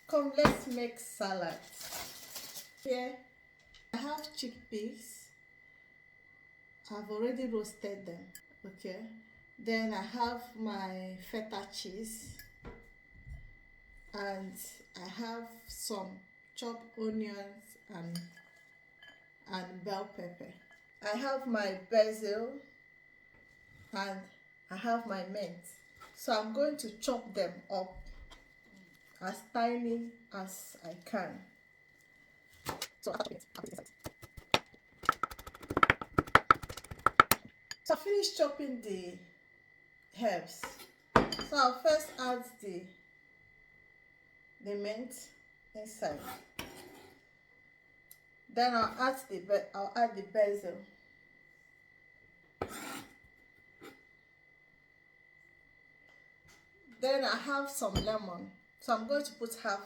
Come, let's make salad. Here I have chickpeas. I've already roasted them. Okay, then I have my feta cheese, and I have some chopped onions and bell pepper. I have my basil, and I have my mint. So I'm going to chop them up as tiny as I can. So I finished chopping the herbs. So I'll first add the mint inside. Then I'll add the basil. Then I have some lemon. So I'm going to put half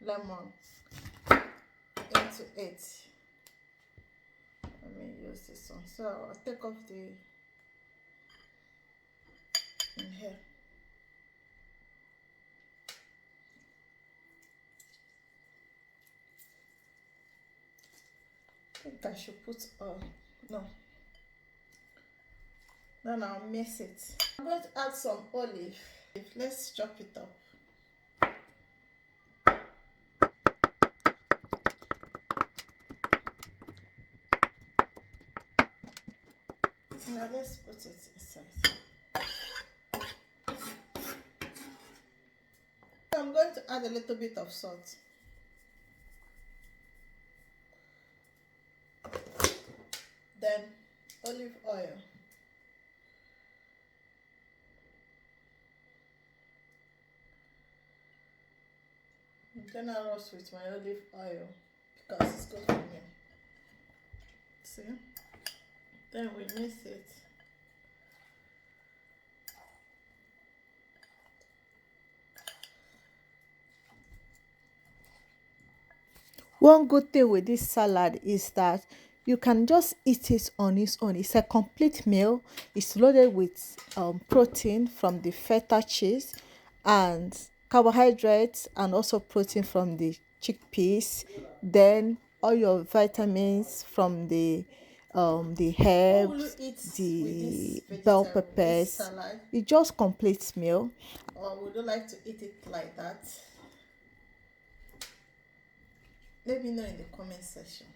lemon into it. Let me use this one. So I'll take off the in here. I think I should put no. Then I'll mix it. I'm going to add some olive. Let's chop it up. Now let's put it inside. I'm going to add a little bit of salt. Then olive oil. I'm gonna roast with my olive oil because it's good for me. See? Then we mix it. One good thing with this salad is that you can just eat it on its own. It's a complete meal. It's loaded with protein from the feta cheese and carbohydrates, and also protein from the chickpeas. Then all your vitamins from the herbs, the bell peppers. It just completes meal. Or would you like to eat it like that? Let me know in the comment section.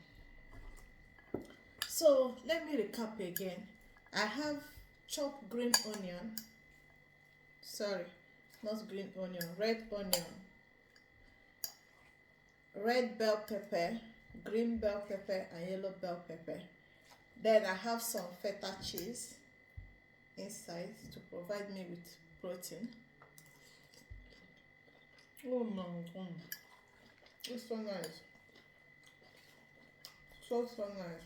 So let me recap again. I have chopped green onion. Sorry, not green onion, red onion, red bell pepper, green bell pepper, and yellow bell pepper. Then I have some feta cheese inside to provide me with protein. Oh my god, it's so nice. So nice.